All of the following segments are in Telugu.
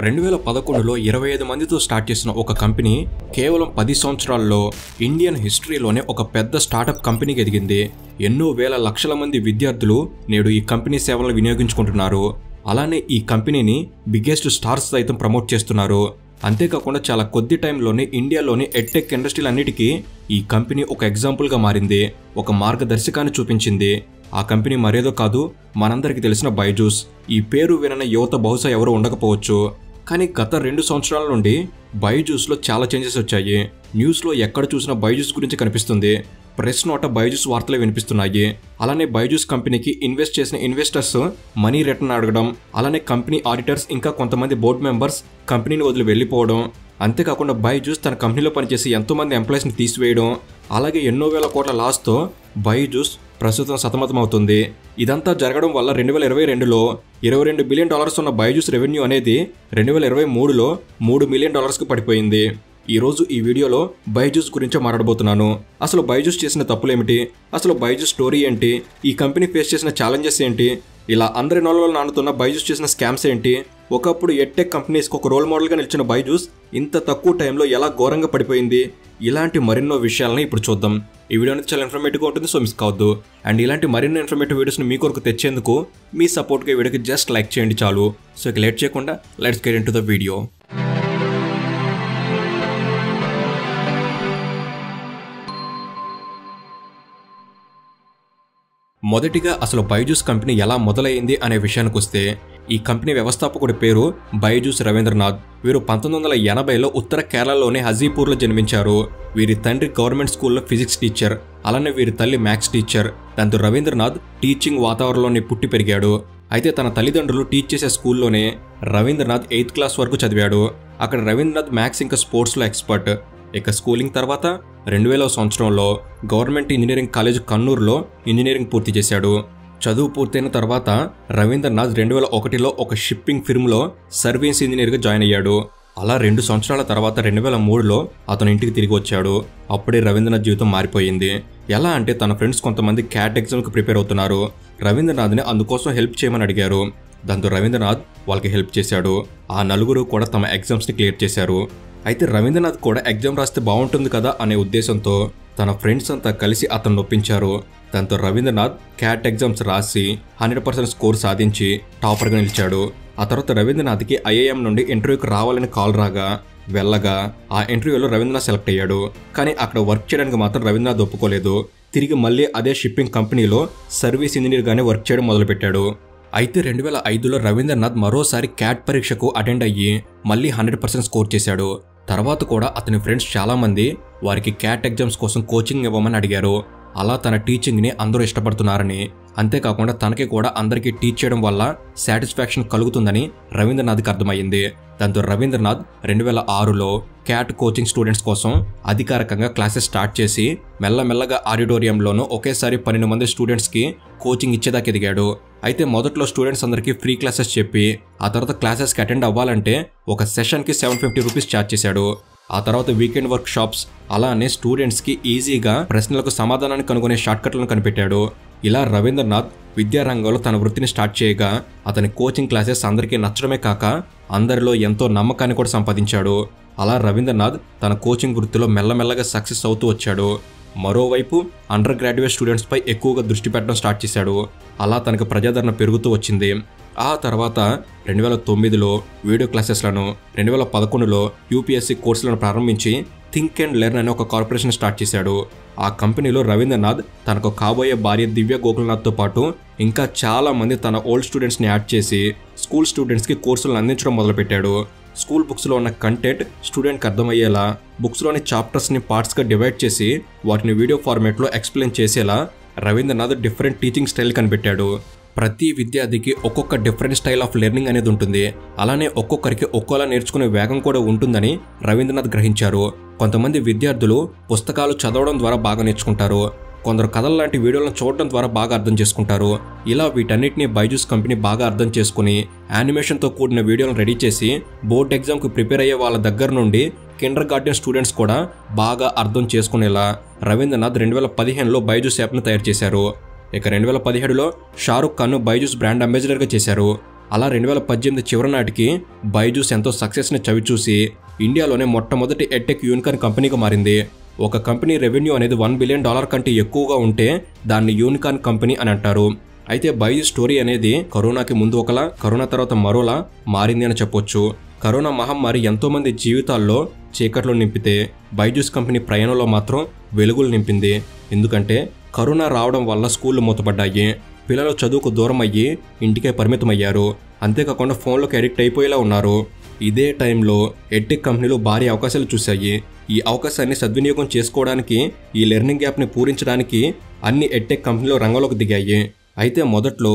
2011లో 25 మందితో స్టార్ట్ చేసిన ఒక కంపెనీ కేవలం 10 సంవత్సరాల్లో ఇండియన్ హిస్టరీలోనే ఒక పెద్ద స్టార్టప్ కంపెనీకి ఎదిగింది. ఎన్నో వేల లక్షల మంది విద్యార్థులు నేడు ఈ కంపెనీ సేవలను వినియోగించుకుంటున్నారు. అలానే ఈ కంపెనీని బిగ్గెస్ట్ స్టార్స్ సైతం ప్రమోట్ చేస్తున్నారు. అంతేకాకుండా చాలా కొద్ది టైంలోనే ఇండియాలోని ఎడ్టెక్ ఇండస్ట్రీలన్నిటికీ ఈ కంపెనీ ఒక ఎగ్జాంపుల్గా మారింది, ఒక మార్గదర్శకాన్ని చూపించింది. ఆ కంపెనీ మరేదో కాదు, మనందరికీ తెలిసిన బైజూస్. ఈ పేరు వినని యువత బహుశా ఎవరు ఉండకపోవచ్చు. కానీ గత 2 సంవత్సరాల నుండి బైజూస్లో చాలా చేంజెస్ వచ్చాయి. న్యూస్లో ఎక్కడ చూసినా బైజూస్ గురించి కనిపిస్తుంది. ప్రెస్ నోట బైజూస్ వార్తలే వినిపిస్తున్నాయి. అలానే బైజూస్ కంపెనీకి ఇన్వెస్ట్ చేసిన ఇన్వెస్టర్స్ మనీ రిటర్న్ అడగడం, అలానే కంపెనీ ఆడిటర్స్ ఇంకా కొంతమంది బోర్డు మెంబర్స్ కంపెనీని వదిలి వెళ్ళిపోవడం, అంతేకాకుండా బైజూస్ తన కంపెనీలో పనిచేసి ఎంతోమంది ఎంప్లాయీస్ని తీసివేయడం, అలాగే ఎన్నో వేల కోట్ల లాస్తో బైజూస్ ప్రస్తుతం సతమతమవుతుంది. ఇదంతా జరగడం వల్ల 2022లో $22 బిలియన్ ఉన్న బైజూస్ రెవెన్యూ అనేది 2023లో $3 మిలియన్ పడిపోయింది. ఈరోజు ఈ వీడియోలో బైజూస్ గురించి మాట్లాడబోతున్నాను. అసలు బైజూస్ చేసిన తప్పులేమిటి, అసలు బైజూస్ స్టోరీ ఏంటి, ఈ కంపెనీ ఫేస్ చేసిన ఛాలెంజెస్ ఏంటి, ఇలా అందరి నోళ్ళలో నానుతున్న బైజూస్ చేసిన స్కామ్స్ ఏంటి, ఒకప్పుడు ఎడ్టెక్ కంపెనీస్కి ఒక రోల్ మోడల్గా నిలిచిన బైజూస్ ఇంత తక్కువ టైంలో ఎలా ఘోరంగా పడిపోయింది, ఇలాంటి మరెన్నో విషయాలని ఇప్పుడు చూద్దాం. ఈ వీడియో అనేది చాలా ఇన్ఫర్మేటివ్గా ఉంటుంది, సో మిస్ కావద్దు. అండ్ ఇలాంటి మరిన్ని ఇన్ఫర్మేటివ్ వీడియోస్ని మీ కొరకు తెచ్చేందుకు మీ సపోర్ట్గా ఈ వీడియోకి జస్ట్ లైక్ చేయండి చాలు. సో ఇక లేట్ చేయకుండా let's get into the video. మొదటిగా అసలు బైజూస్ కంపెనీ ఎలా మొదలైంది అనే విషయానికి వస్తే, ఈ కంపెనీ వ్యవస్థాపకుడి పేరు బైజూస్ రవీంద్రనాథ్. వీరు 1980లో ఉత్తర కేరళలోని హజీపూర్లో జన్మించారు. వీరి తండ్రి గవర్నమెంట్ స్కూల్లో ఫిజిక్స్ టీచర్, అలానే వీరి తల్లి మ్యాథ్స్ టీచర్. దాంతో రవీంద్రనాథ్ టీచింగ్ వాతావరణంలోనే పుట్టి పెరిగాడు. అయితే తన తల్లిదండ్రులు టీచ్ చేసే స్కూల్లోనే రవీంద్రనాథ్ 8th క్లాస్ వరకు చదివాడు. అక్కడ రవీంద్రనాథ్ మ్యాథ్స్ ఇంకా స్పోర్ట్స్లో ఎక్స్పర్ట్. ఇక స్కూలింగ్ తర్వాత 2000వ సంవత్సరంలో గవర్నమెంట్ ఇంజనీరింగ్ కాలేజ్ కన్నూరులో ఇంజనీరింగ్ పూర్తి చేశాడు. చదువు పూర్తయిన తర్వాత రవీంద్రనాథ్ 2001లో ఒక షిప్పింగ్ ఫిర్మ్లో సర్వీస్ ఇంజనీర్గా జాయిన్ అయ్యాడు. అలా 2 సంవత్సరాల తర్వాత 2003లో అతను ఇంటికి తిరిగి వచ్చాడు. అప్పుడే రవీంద్రనాథ్ జీవితం మారిపోయింది. ఎలా అంటే తన ఫ్రెండ్స్ కొంతమంది క్యాట్ ఎగ్జామ్కి ప్రిపేర్ అవుతున్నారు. రవీంద్రనాథ్ని అందుకోసం హెల్ప్ చేయమని అడిగారు. దాంతో రవీంద్రనాథ్ వాళ్ళకి హెల్ప్ చేశాడు. ఆ నలుగురు కూడా తమ ఎగ్జామ్స్ని క్లియర్ చేశారు. అయితే రవీంద్రనాథ్ కూడా ఎగ్జామ్ రాస్తే బాగుంటుంది కదా అనే ఉద్దేశంతో తన ఫ్రెండ్స్ అంతా కలిసి అతను నొప్పించారు. దాంతో రవీంద్రనాథ్ క్యాట్ ఎగ్జామ్స్ రాసి 100% స్కోర్ సాధించి టాపర్గా నిలిచాడు. ఆ తర్వాత రవీంద్రనాథ్కి ఐఐఎం నుండి ఇంటర్వ్యూకి రావాలని కాల్ రాగా వెళ్ళగా ఆ ఇంటర్వ్యూలో రవీంద్రనాథ్ సెలెక్ట్ అయ్యాడు. కానీ అక్కడ వర్క్ చేయడానికి మాత్రం రవీంద్రనాథ్ ఒప్పుకోలేదు. తిరిగి మళ్ళీ అదే షిప్పింగ్ కంపెనీలో సర్వీస్ ఇంజనీర్గానే వర్క్ చేయడం మొదలుపెట్టాడు. అయితే 2005లో రవీంద్రనాథ్ మరోసారి క్యాట్ పరీక్షకు అటెండ్ అయ్యి మళ్ళీ 100% స్కోర్ చేశాడు. తర్వాత కూడా అతని ఫ్రెండ్స్ చాలామంది వారికి క్యాట్ ఎగ్జామ్స్ కోసం కోచింగ్ ఇవ్వమని అడిగారు. అలా తన టీచింగ్ని అందరూ ఇష్టపడుతున్నారని, అంతేకాకుండా తనకి కూడా అందరికీ టీచ్ చేయడం వల్ల సాటిస్ఫాక్షన్ కలుగుతుందని రవీంద్రనాథ్కి అర్థమైంది. దాంతో రవీంద్రనాథ్ 2006లో క్యాట్ కోచింగ్ స్టూడెంట్స్ కోసం అధికారికంగా క్లాసెస్ స్టార్ట్ చేసి మెల్లమెల్లగా ఆడిటోరియంలోనూ ఒకేసారి 12 మంది స్టూడెంట్స్కి కోచింగ్ ఇచ్చేదాకా ఎదిగాడు. అయితే మొదట్లో స్టూడెంట్స్ అందరికీ ఫ్రీ క్లాసెస్ చెప్పి ఆ తర్వాత క్లాసెస్కి అటెండ్ అవ్వాలంటే ఒక సెషన్కి $750 ఛార్జ్ చేశాడు. ఆ తర్వాత వీకెండ్ వర్క్ షాప్స్, అలానే స్టూడెంట్స్కి ఈజీగా ప్రశ్నలకు సమాధానాన్ని కనుగొనే షార్ట్కట్లను కనిపెట్టాడు. ఇలా రవీంద్రనాథ్ విద్యారంగంలో తన వృత్తిని స్టార్ట్ చేయగా అతని కోచింగ్ క్లాసెస్ అందరికీ నచ్చడమే కాక అందరిలో ఎంతో నమ్మకాన్ని కూడా సంపాదించాడు. అలా రవీంద్రనాథ్ తన కోచింగ్ వృత్తిలో మెల్లమెల్లగా సక్సెస్ అవుతూ వచ్చాడు. మరోవైపు అండర్ గ్రాడ్యుయేట్ స్టూడెంట్స్పై ఎక్కువగా దృష్టి పెట్టడం స్టార్ట్ చేశాడు. అలా తనకు ప్రజాదరణ పెరుగుతూ వచ్చింది. ఆ తర్వాత 2009లో వీడియో క్లాసెస్లను, 2011లో యూపీఎస్సీ కోర్సులను ప్రారంభించి థింక్ అండ్ లెర్న్ అనే ఒక కార్పొరేషన్ స్టార్ట్ చేశాడు. ఆ కంపెనీలో రవీంద్రనాథ్ తనకు కాబోయే భార్య దివ్య గోకుల్నాథ్తో పాటు ఇంకా చాలా మంది తన ఓల్డ్ స్టూడెంట్స్ని యాడ్ చేసి స్కూల్ స్టూడెంట్స్కి కోర్సులను అందించడం మొదలుపెట్టాడు. స్కూల్ బుక్స్లో ఉన్న కంటెంట్ స్టూడెంట్కి అర్థమయ్యేలా బుక్స్లోని చాప్టర్స్ని పార్ట్స్గా డివైడ్ చేసి వాటిని వీడియో ఫార్మేట్లో ఎక్స్ప్లెయిన్ చేసేలా రవీంద్రనాథ్ డిఫరెంట్ టీచింగ్ స్టైల్ కనిపెట్టాడు. ప్రతి విద్యార్థికి ఒక్కొక్క డిఫరెంట్ స్టైల్ ఆఫ్ లెర్నింగ్ అనేది ఉంటుంది. అలానే ఒక్కొక్కరికి ఒక్కోలా నేర్చుకునే వేగం కూడా ఉంటుందని రవీంద్రనాథ్ గ్రహించారు. కొంతమంది విద్యార్థులు పుస్తకాలు చదవడం ద్వారా బాగా నేర్చుకుంటారు, కొందరు కథల లాంటి వీడియోలను చూడడం ద్వారా బాగా అర్థం చేసుకుంటారు. ఇలా వీటన్నిటిని బైజూస్ కంపెనీ బాగా అర్థం చేసుకుని యానిమేషన్తో కూడిన వీడియోలను రెడీ చేసి బోర్డ్ ఎగ్జామ్కి ప్రిపేర్ అయ్యే వాళ్ళ దగ్గర నుండి కిండర్ గార్డెన్ స్టూడెంట్స్ కూడా బాగా అర్థం చేసుకునేలా రవీంద్రనాథ్ 2015లో బైజూస్ యాప్ను తయారు చేశారు. ఇక 2017లో షారుఖ్ ఖాన్ బైజూస్ బ్రాండ్ అంబాసిడర్గా చేశారు. అలా 2018 చివరి నాటికి బైజూస్ ఎంతో సక్సెస్ని చవిచూసి ఇండియాలోనే మొట్టమొదటి ఎడ్టెక్ యూనికార్న్ కంపెనీగా మారింది. ఒక కంపెనీ రెవెన్యూ అనేది $1 బిలియన్ కంటే ఎక్కువగా ఉంటే దాన్ని యూనికార్న్ కంపెనీ అని అంటారు. అయితే బైజూస్ స్టోరీ అనేది కరోనాకి ముందు ఒకలా, కరోనా తర్వాత మరోలా మారింది అని చెప్పొచ్చు. కరోనా మహమ్మారి ఎంతోమంది జీవితాల్లో చీకట్లో నింపితే బైజూస్ కంపెనీ ప్రయాణంలో మాత్రం వెలుగులు నింపింది. ఎందుకంటే కరోనా రావడం వల్ల స్కూళ్లు మూతపడ్డాయి, పిల్లలు చదువుకు దూరం అయ్యి ఇంటికే పరిమితమయ్యారు, అంతేకాకుండా ఫోన్లోకి అడిక్ట్ అయిపోయేలా ఉన్నారు. ఇదే టైంలో ఎడ్టెక్ కంపెనీలు భారీ అవకాశాలు చూశాయి. ఈ అవకాశాన్ని సద్వినియోగం చేసుకోవడానికి, ఈ లెర్నింగ్ గ్యాప్ని పూరించడానికి అన్ని ఎడ్టెక్ కంపెనీలు రంగంలోకి దిగాయి. అయితే మొదట్లో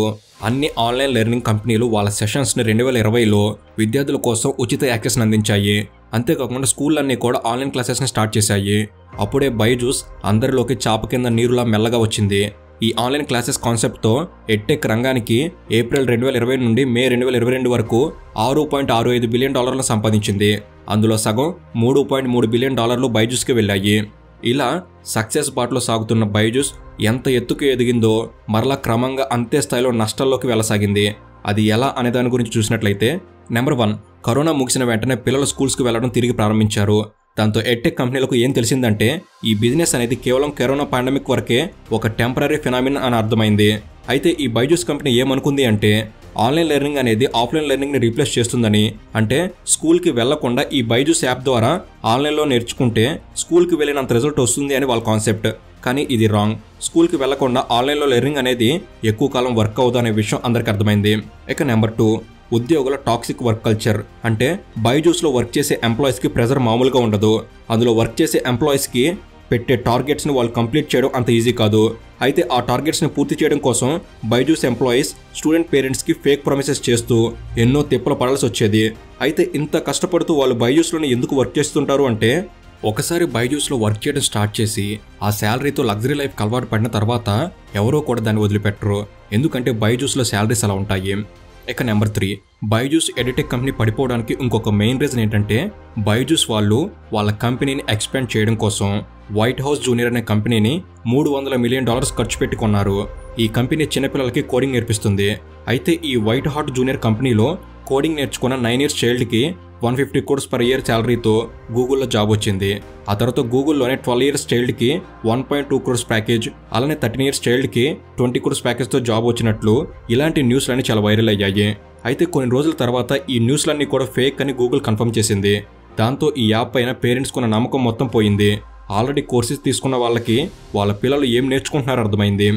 అన్ని ఆన్లైన్ లెర్నింగ్ కంపెనీలు వాళ్ళ సెషన్స్ని 2020లో విద్యార్థుల కోసం ఉచిత యాక్సెస్ని అందించాయి. అంతేకాకుండా స్కూళ్ళన్నీ కూడా ఆన్లైన్ క్లాసెస్ని స్టార్ట్ చేశాయి. అప్పుడే బైజూస్ అందరిలోకి చాప కింద నీరులా మెల్లగా వచ్చింది. ఈ ఆన్లైన్ క్లాసెస్ కాన్సెప్ట్తో ఎడ్టెక్ రంగానికి ఏప్రిల్ 2020 నుండి మే 2022 వరకు $6.65 బిలియన్ సంపాదించింది. అందులో సగం $3.3 బిలియన్ బైజూస్కి వెళ్ళాయి. ఇలా సక్సెస్ బాటలో సాగుతున్న బైజూస్ ఎంత ఎత్తుకు ఎదిగిందో మరలా క్రమంగా అంతే స్థాయిలో నష్టాల్లోకి వెళ్ళసాగింది. అది ఎలా అనే దాని గురించి చూసినట్లయితే, నెంబర్ 1, కరోనా ముగిసిన వెంటనే పిల్లలు స్కూల్స్కి వెళ్లడం తిరిగి ప్రారంభించారు. దాంతో ఎడ్టెక్ కంపెనీలకు ఏం తెలిసిందంటే ఈ బిజినెస్ అనేది కేవలం కరోనా పాండమిక్ వరకే ఒక టెంపరీ ఫినామినా అని అర్థమైంది. అయితే ఈ బైజూస్ కంపెనీ ఏమనుకుంది అంటే ఆన్లైన్ లెర్నింగ్ అనేది ఆఫ్లైన్ లెర్నింగ్ని రీప్లేస్ చేస్తుందని, అంటే స్కూల్కి వెళ్లకుండా ఈ బైజూస్ యాప్ ద్వారా ఆన్లైన్లో నేర్చుకుంటే స్కూల్కి వెళ్ళినంత రిజల్ట్ వస్తుంది అని వాళ్ళ కాన్సెప్ట్. కానీ ఇది రాంగ్. స్కూల్కి వెళ్లకుండా ఆన్లైన్లో లెర్నింగ్ అనేది ఎక్కువ కాలం వర్క్ అవుతుంది అనే విషయం అందరికీ అర్థమైంది. ఇక నెంబర్ 2, ఉద్యోగుల టాక్సిక్ వర్క్ కల్చర్. అంటే బైజూస్లో వర్క్ చేసే ఎంప్లాయీస్కి ప్రెజర్ మామూలుగా ఉండదు. అందులో వర్క్ చేసే ఎంప్లాయీస్కి పెట్టే టార్గెట్స్ని వాళ్ళు కంప్లీట్ చేయడం అంత ఈజీ కాదు. అయితే ఆ టార్గెట్స్ని పూర్తి చేయడం కోసం బైజూస్ ఎంప్లాయీస్ స్టూడెంట్ పేరెంట్స్కి ఫేక్ ప్రామిసెస్ చేస్తూ ఎన్నో తిప్పలు పడాల్సి వచ్చేది. అయితే ఇంత కష్టపడుతూ వాళ్ళు బైజూస్లోనే ఎందుకు వర్క్ చేస్తుంటారు అంటే, ఒకసారి బైజూస్లో వర్క్ చేయడం స్టార్ట్ చేసి ఆ శాలరీతో లగ్జరీ లైఫ్కి అలవాటు పడిన తర్వాత ఎవరో కూడా దాన్ని వదిలిపెట్టరు. ఎందుకంటే బైజూస్లో శాలరీస్ అలా ఉంటాయి. ఇక నెంబర్ 3, బైజూస్ ఎడ్టెక్ కంపెనీ పడిపోవడానికి ఇంకొక మెయిన్ రీజన్ ఏంటంటే బైజూస్ వాళ్ళు వాళ్ళ కంపెనీని ఎక్స్పాండ్ చేయడం కోసం వైట్ హౌస్ జూనియర్ అనే కంపెనీని $300 మిలియన్ ఖర్చు పెట్టి కొన్నారు. ఈ కంపెనీ చిన్నపిల్లలకి కోడింగ్ నేర్పిస్తుంది. అయితే ఈ వైట్ హాట్ జూనియర్ కంపెనీలో కోడింగ్ నేర్చుకున్న 9 ఇయర్స్ చైల్డ్కి 150 crores per year శాలరీతో గూగుల్లో జాబ్ వచ్చింది. ఆ తర్వాత గూగుల్లోనే 12 ఇయర్స్ చైల్డ్కి 1.2 crores ప్యాకేజ్, అలానే 13 ఇయర్స్ చైల్డ్కి 20 crores ప్యాకేజ్తో జాబ్ వచ్చినట్లు ఇలాంటి న్యూస్లన్నీ చాలా వైరల్ అయ్యాయి. అయితే కొన్ని రోజుల తర్వాత ఈ న్యూస్లన్నీ కూడా ఫేక్ అని గూగుల్ కన్ఫర్మ్ చేసింది. దాంతో ఈ యాప్ పైన పేరెంట్స్ కున్న నమ్మకం మొత్తం పోయింది. ఆల్రెడీ కోర్సెస్ తీసుకున్న వాళ్ళకి వాళ్ళ పిల్లలు ఏం నేర్చుకుంటున్నారో అర్థమైంది.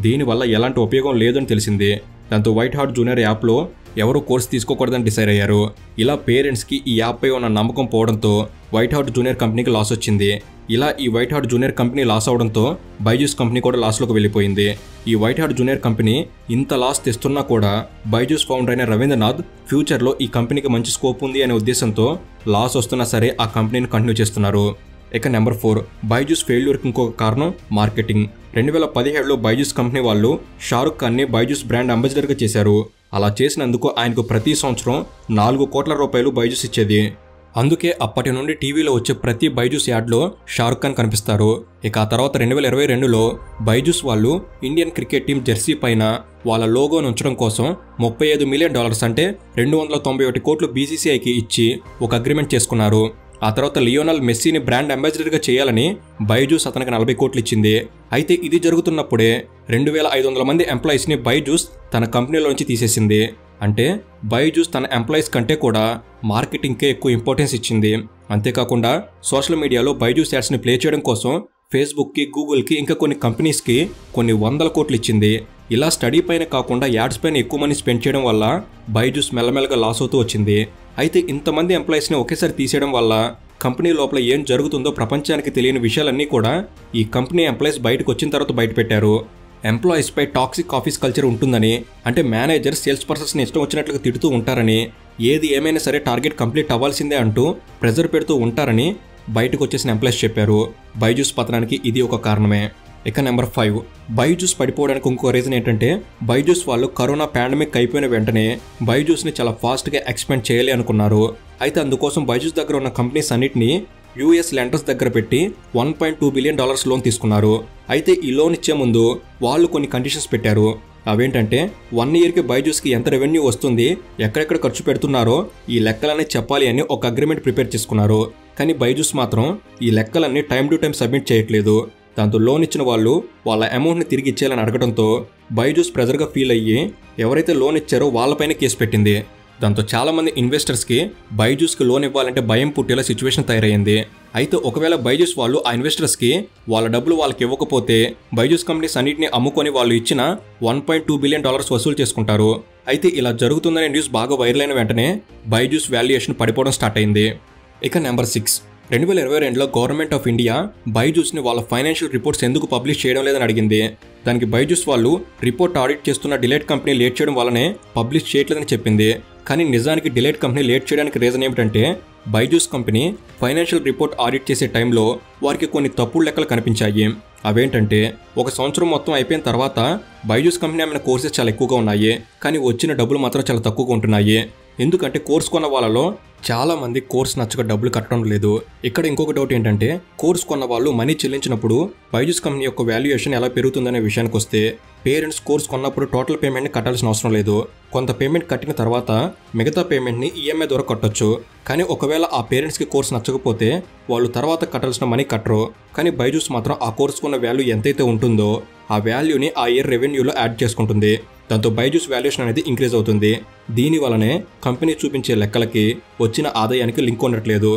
దీనివల్ల ఎలాంటి ఉపయోగం లేదని తెలిసింది. దాంతో వైట్ హాట్ జూనియర్ యాప్లో ఎవరు కోర్స్ తీసుకోకూడదని డిసైడ్ అయ్యారు. ఇలా పేరెంట్స్కి ఈ యాప్పై ఉన్న నమ్మకం పోవడంతో వైట్ హాట్ జూనియర్ కంపెనీకి లాస్ వచ్చింది. ఇలా ఈ White Hat Junior company loss అవడంతో బైజూస్ కంపెనీ కూడా లాస్లోకి వెళ్ళిపోయింది. ఈ వైట్ హాట్ జూనియర్ కంపెనీ ఇంత లాస్ తెస్తున్నా కూడా బైజూస్ ఫౌండర్ అయిన రవీంద్రనాథ్ ఫ్యూచర్లో ఈ కంపెనీకి మంచి స్కోప్ ఉంది అనే ఉద్దేశంతో లాస్ వస్తున్నా సరే ఆ కంపెనీని కంటిన్యూ చేస్తున్నారు. ఇక నెంబర్ 4, బైజూస్ ఫెయిల్యూర్కి ఇంకొక కారణం మార్కెటింగ్. 2017లో బైజూస్ కంపెనీ వాళ్ళు షారుఖ్ ఖాన్ని బైజూస్ బ్రాండ్ అంబాసిడర్గా చేశారు. అలా చేసినందుకు ఆయనకు ప్రతి సంవత్సరం $4 కోట్ల బైజూస్ ఇచ్చేది. అందుకే అప్పటి నుండి టీవీలో వచ్చే ప్రతి బైజూస్ యాడ్లో షారుఖ్ ఖాన్ కనిపిస్తారు. ఇక ఆ తర్వాత 2022లో బైజూస్ వాళ్ళు ఇండియన్ క్రికెట్ టీం జెర్సీ పైన వాళ్ళ లోగోను ఉంచడం కోసం $35 మిలియన్ అంటే 291 కోట్లు బీసీసీఐకి ఇచ్చి ఒక అగ్రిమెంట్ చేసుకున్నారు. ఆ తర్వాత లియోనల్ మెస్సీని బ్రాండ్ అంబాసిడర్గా చేయాలని బైజూస్ అతనికి 40 కోట్లు ఇచ్చింది. అయితే ఇది జరుగుతున్నప్పుడే 2500 మంది ఎంప్లాయీస్ని బైజూస్ తన కంపెనీలోంచి తీసేసింది. అంటే బైజూస్ తన ఎంప్లాయీస్ కంటే కూడా మార్కెటింగ్కే ఎక్కువ ఇంపార్టెన్స్ ఇచ్చింది. అంతేకాకుండా సోషల్ మీడియాలో బైజూస్ యాడ్స్ని ప్లే చేయడం కోసం ఫేస్బుక్కి, గూగుల్కి, ఇంకా కొన్ని కంపెనీస్కి కొన్ని 100 కోట్లు ఇచ్చింది. ఇలా స్టడీ పైన కాకుండా యాడ్స్ పైన ఎక్కువ మనీ స్పెండ్ చేయడం వల్ల బైజూస్ మెల్లమెల్లగా లాస్ అవుతూ వచ్చింది. అయితే ఇంతమంది ఎంప్లాయీస్ని ఒకేసారి తీసేయడం వల్ల కంపెనీ లోపల ఏం జరుగుతుందో ప్రపంచానికి తెలియని విషయాలన్నీ కూడా ఈ కంపెనీ ఎంప్లాయీస్ బయటకు వచ్చిన తర్వాత బయటపెట్టారు. ఎంప్లాయీస్పై టాక్సిక్ ఆఫీస్ కల్చర్ ఉంటుందని, అంటే మేనేజర్ సేల్స్ పర్సన్స్ని ఇష్టం వచ్చినట్లుగా తిడుతూ ఉంటారని, ఏది ఏమైనా సరే టార్గెట్ కంప్లీట్ అవ్వాల్సిందే అంటూ ప్రెజర్ పెడుతూ ఉంటారని బయటకు వచ్చేసిన ఎంప్లాయీస్ చెప్పారు. బైజూస్ పతనానికి ఇది ఒక కారణమే. ఇక నెంబర్ 5, బైజూస్ పడిపోవడానికి ఇంకో రీజన్ ఏంటంటే బైజూస్ వాళ్ళు కరోనా పాండమిక్ అయిపోయిన వెంటనే బైజూస్ని చాలా ఫాస్ట్గా ఎక్స్పాండ్ చేయాలి అనుకున్నారు. అయితే అందుకోసం బైజూస్ దగ్గర ఉన్న కంపెనీస్ అన్నిటినీ యూఎస్ లెండర్స్ దగ్గర పెట్టి $1.2 బిలియన్ లోన్ తీసుకున్నారు. అయితే ఈ లోన్ ఇచ్చే ముందు వాళ్ళు కొన్ని కండిషన్స్ పెట్టారు. అవేంటంటే 1 ఇయర్కి బైజూస్కి ఎంత రెవెన్యూ వస్తుంది, ఎక్కడెక్కడ ఖర్చు పెడుతున్నారో ఈ లెక్కలన్నీ చెప్పాలి అని ఒక అగ్రిమెంట్ ప్రిపేర్ చేసుకున్నారు. కానీ బైజూస్ మాత్రం ఈ లెక్కలన్నీ టైం టు టైం సబ్మిట్ చేయట్లేదు. దాంతో లోన్ ఇచ్చిన వాళ్ళు వాళ్ళ అమౌంట్ని తిరిగి ఇచ్చేయాలని అడగడంతో బైజూస్ ప్రెజర్గా ఫీల్ అయ్యి ఎవరైతే లోన్ ఇచ్చారో వాళ్ళపైన కేసు పెట్టింది. దాంతో చాలామంది ఇన్వెస్టర్స్కి బైజూస్కి లోన్ ఇవ్వాలంటే భయం పుట్టేలా సిచ్యువేషన్ తయారైంది. అయితే ఒకవేళ బైజూస్ వాళ్ళు ఆ ఇన్వెస్టర్స్కి వాళ్ళ డబ్బులు వాళ్ళకి ఇవ్వకపోతే బైజూస్ కంపెనీస్ అన్నింటినీ అమ్ముకొని వాళ్ళు ఇచ్చిన $1.2 బిలియన్ వసూలు చేసుకుంటారు. అయితే ఇలా జరుగుతుందనే న్యూస్ బాగా వైరల్ అయిన వెంటనే బైజూస్ వాల్యుయేషన్ పడిపోవడం స్టార్ట్ అయింది. ఇక నెంబర్ 6, 2022లో గవర్నమెంట్ ఆఫ్ ఇండియా బైజూస్ని వాళ్ళ ఫైనాన్షియల్ రిపోర్ట్స్ ఎందుకు పబ్లిష్ చేయడం లేదని అడిగింది. దానికి బైజూస్ వాళ్ళు రిపోర్ట్ ఆడిట్ చేస్తున్న డిలైట్ కంపెనీ లేట్ చేయడం వల్లనే పబ్లిష్ చేయట్లేదని చెప్పింది. కానీ నిజానికి డిలైట్ కంపెనీ లేట్ చేయడానికి రీజన్ ఏమిటంటే Byju's company financial report audit చేసే టైంలో వారికి కొన్ని తప్పుడు లెక్కలు కనిపించాయి. అవేంటంటే 1 సంవత్సరం మొత్తం అయిపోయిన తర్వాత బైజూస్ కంపెనీ ఆమె కోర్సెస్ చాలా ఎక్కువగా ఉన్నాయి, కానీ వచ్చిన డబ్బులు మాత్రం చాలా తక్కువగా ఉంటున్నాయి. ఎందుకంటే కోర్స్ కొన్న వాళ్ళలో చాలా మంది కోర్స్ నచ్చక డబ్బులు కట్టడం లేదు. ఇక్కడ ఇంకొక డౌట్ ఏంటంటే కోర్స్ కొన్న వాళ్ళు మనీ చెల్లించినప్పుడు బైజూస్ కంపెనీ యొక్క వాల్యుయేషన్ ఎలా పెరుగుతుందనే విషయానికి వస్తే పేరెంట్స్ కోర్స్ కొన్నప్పుడు టోటల్ పేమెంట్ని కట్టాల్సిన అవసరం లేదు. కొంత పేమెంట్ కట్టిన తర్వాత మిగతా పేమెంట్ని ఈఎంఐ ద్వారా కట్టొచ్చు. కానీ ఒకవేళ ఆ పేరెంట్స్కి కోర్స్ నచ్చకపోతే వాళ్ళు తర్వాత కట్టాల్సిన మనీ కట్టరు. కానీ బైజూస్ మాత్రం ఆ కోర్స్ కొన్న వాల్యూ ఎంతైతే ఉంటుందో ఆ వాల్యూని ఆ ఇయర్ రెవెన్యూలో యాడ్ చేసుకుంటుంది. దాంతో బైజూస్ వాల్యుయేషన్ అనేది ఇంక్రీజ్ అవుతుంది. దీని వలనే కంపెనీ చూపించే లెక్కలకి వచ్చిన ఆదాయానికి లింక్ ఉండట్లేదు.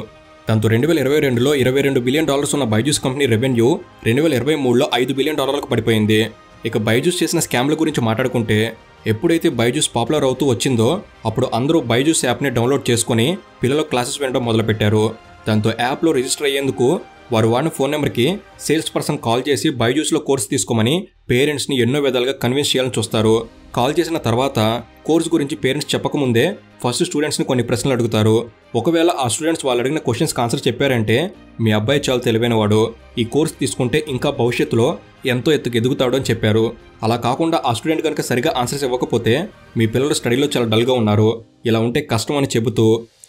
దాంతో 2022లో $22 బిలియన్ ఉన్న బైజూస్ కంపెనీ రెవెన్యూ 2023లో $5 బిలియన్ పడిపోయింది. ఇక బైజూస్ చేసిన స్కామ్ల గురించి మాట్లాడుకుంటే ఎప్పుడైతే బైజూస్ పాపులర్ అవుతూ వచ్చిందో అప్పుడు అందరూ బైజూస్ యాప్ని డౌన్లోడ్ చేసుకుని పిల్లలకు క్లాసెస్ వినడం మొదలుపెట్టారు. దాంతో యాప్లో రిజిస్టర్ అయ్యేందుకు వారు వాడిన ఫోన్ నెంబర్కి సేల్స్ పర్సన్ కాల్ చేసి బైజూస్లో కోర్స్ తీసుకోమని పేరెంట్స్ని ఎన్నో విధాలుగా కన్విన్స్ చేయాలని చూస్తారు. కాల్ చేసిన తర్వాత కోర్స్ గురించి పేరెంట్స్ చెప్పకముందే ఫస్ట్ స్టూడెంట్స్ని కొన్ని ప్రశ్నలు అడుగుతారు. ఒకవేళ ఆ స్టూడెంట్స్ వాళ్ళు అడిగిన క్వశ్చన్స్కి ఆన్సర్ చెప్పారంటే మీ అబ్బాయి చాలా తెలివైనవాడు, ఈ కోర్స్ తీసుకుంటే ఇంకా భవిష్యత్తులో ఎంతో ఎత్తుకు ఎదుగుతాడు అని చెప్పారు. అలా కాకుండా ఆ స్టూడెంట్ కనుక సరిగా ఆన్సర్స్ ఇవ్వకపోతే మీ పిల్లలు స్టడీలో చాలా డల్గా ఉన్నారు, ఇలా ఉంటే కష్టం అని చెబుతూ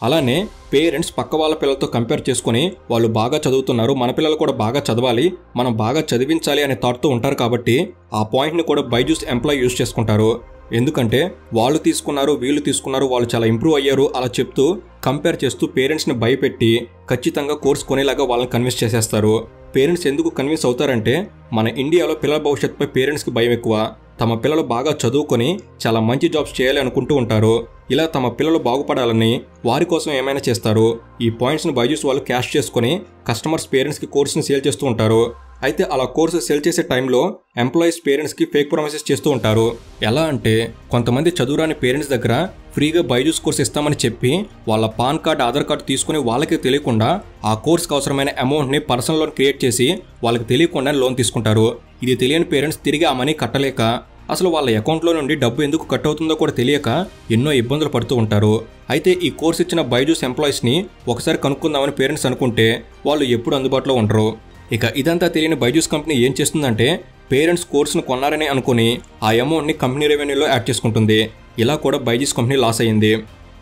అలానే పేరెంట్స్ పక్క వాళ్ళ పిల్లలతో కంపేర్ చేసుకుని వాళ్ళు బాగా చదువుతున్నారు, మన పిల్లలు కూడా బాగా చదవాలి, మనం బాగా చదివించాలి అనే థాట్తో ఉంటారు. కాబట్టి ఆ పాయింట్ని కూడా బైజూస్ ఎంప్లాయ్ యూజ్ చేసుకుంటారు. ఎందుకంటే వాళ్ళు తీసుకున్నారు, వీళ్ళు తీసుకున్నారు, వాళ్ళు చాలా ఇంప్రూవ్ అయ్యారు అలా చెప్తూ కంపేర్ చేస్తూ పేరెంట్స్ని భయపెట్టి ఖచ్చితంగా కోర్స్ కొనేలాగా వాళ్ళని కన్విన్స్ చేసేస్తారు. పేరెంట్స్ ఎందుకు కన్విన్స్ అవుతారంటే మన ఇండియాలో పిల్లల భవిష్యత్తుపై పేరెంట్స్కి భయం ఎక్కువ. తమ పిల్లలు బాగా చదువుకొని చాలా మంచి జాబ్స్ చేయాలి అనుకుంటూ ఉంటారు. ఇలా తమ పిల్లలు బాగుపడాలని వారి కోసం ఏమైనా చేస్తారు. ఈ పాయింట్స్ని బైజూస్ వాళ్ళు క్యాష్ చేసుకుని కస్టమర్స్ పేరెంట్స్కి కోర్స్ని సేల్ చేస్తూ ఉంటారు. అయితే అలా కోర్సు సెల్ చేసే టైంలో ఎంప్లాయీస్ పేరెంట్స్కి ఫేక్ ప్రామిసెస్ చేస్తూ ఉంటారు. ఎలా అంటే కొంతమంది చదువురాని పేరెంట్స్ దగ్గర ఫ్రీగా బైజూస్ కోర్స్ ఇస్తామని చెప్పి వాళ్ళ పాన్ కార్డ్, ఆధార్ కార్డు తీసుకుని వాళ్ళకి తెలియకుండా ఆ కోర్స్కి అవసరమైన అమౌంట్ని పర్సనల్ లోన్ క్రియేట్ చేసి వాళ్ళకి తెలియకుండా లోన్ తీసుకుంటారు. ఇది తెలియని పేరెంట్స్ తిరిగి ఆ మనీ కట్టలేక అసలు వాళ్ళ అకౌంట్లో నుండి డబ్బు ఎందుకు కట్ అవుతుందో కూడా తెలియక ఎన్నో ఇబ్బందులు పడుతూ ఉంటారు. అయితే ఈ కోర్స్ ఇచ్చిన బైజూస్ ఎంప్లాయీస్ని ఒకసారి కనుక్కుందామని పేరెంట్స్ అనుకుంటే వాళ్ళు ఎప్పుడు అందుబాటులో ఉండరు. ఇక ఇదంతా తెలియని బైజూస్ కంపెనీ ఏం చేస్తుందంటే పేరెంట్స్ కోర్సును కొన్నారని అనుకుని ఆ అమౌంట్ని కంపెనీ రెవెన్యూలో యాడ్ చేసుకుంటుంది. ఇలా కూడా బైజూస్ కంపెనీ లాస్ అయ్యింది.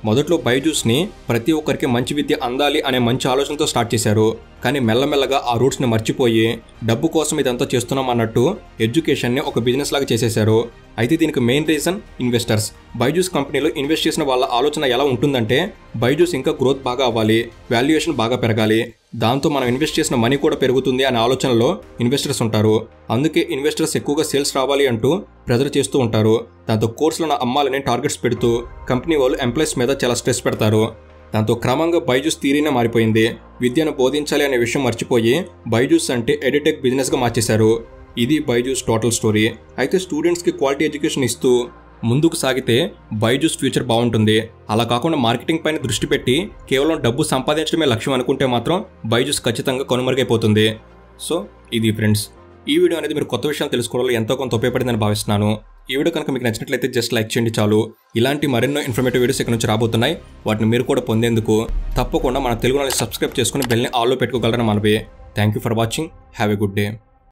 మొదట్లో బైజూస్ని ప్రతి ఒక్కరికి మంచి విద్య అందాలి అనే మంచి ఆలోచనతో స్టార్ట్ చేశారు. కానీ మెల్లమెల్లగా ఆ రూట్స్ని మర్చిపోయి డబ్బు కోసం ఇదంతా చేస్తున్నాం అన్నట్టు ఎడ్యుకేషన్ని ఒక బిజినెస్ లాగా చేసేశారు. అయితే దీనికి మెయిన్ రీజన్ ఇన్వెస్టర్స్. బైజూస్ కంపెనీలో ఇన్వెస్ట్ చేసిన వాళ్ళ ఆలోచన ఎలా ఉంటుందంటే బైజూస్ ఇంకా గ్రోత్ బాగా అవ్వాలి, వాల్యుయేషన్ బాగా పెరగాలి, దాంతో మనం ఇన్వెస్ట్ చేసిన మనీ కూడా పెరుగుతుంది అనే ఆలోచనలో ఇన్వెస్టర్స్ ఉంటారు. అందుకే ఇన్వెస్టర్స్ ఎక్కువగా సేల్స్ రావాలి అంటూ ప్రెజర్ చేస్తూ ఉంటారు. దాంతో కోర్సులను అమ్మాలని టార్గెట్స్ పెడుతూ కంపెనీ వాళ్ళు ఎంప్లాయీస్ మీద చాలా స్ట్రెస్ పెడతారు. దాంతో క్రమంగా బైజూస్ థియరీనే మారిపోయింది. విద్యను బోధించాలి అనే విషయం మర్చిపోయి బైజూస్ అంటే ఎడ్యుటెక్ బిజినెస్గా మార్చేశారు. ఇది బైజూస్ టోటల్ స్టోరీ. అయితే స్టూడెంట్స్కి క్వాలిటీ ఎడ్యుకేషన్ ఇస్తూ ముందుకు సాగితే బైజూస్ ఫ్యూచర్ బాగుంటుంది. అలా కాకుండా మార్కెటింగ్ పైన దృష్టి పెట్టి కేవలం డబ్బు సంపాదించడమే లక్ష్యం అనుకుంటే మాత్రం బైజూస్ ఖచ్చితంగా కనుమరుగైపోతుంది. సో ఇది ఫ్రెండ్స్, ఈ వీడియో అనేది మీరు కొత్త విషయాలు తెలుసుకోవడంలో ఎంతో కొంత ఉపయోగపడిందని భావిస్తున్నాను. ఈ వీడియో కనుక మీకు నచ్చినట్లయితే జస్ట్ లైక్ చేయండి చాలు. ఇలాంటి మరెన్నో ఇన్ఫర్మేటివ్ వీడియోస్ ఇక్కడ నుంచి రాబోతున్నాయి. వాటిని మీరు కూడా పొందేందుకు తప్పకుండా మన తెలుగు ఛానల్ని సబ్స్క్రైబ్ చేసుకుని బెల్ని ఆల్లో పెట్టుకోగలరని మనవి. Thank you for watching. Have a good day.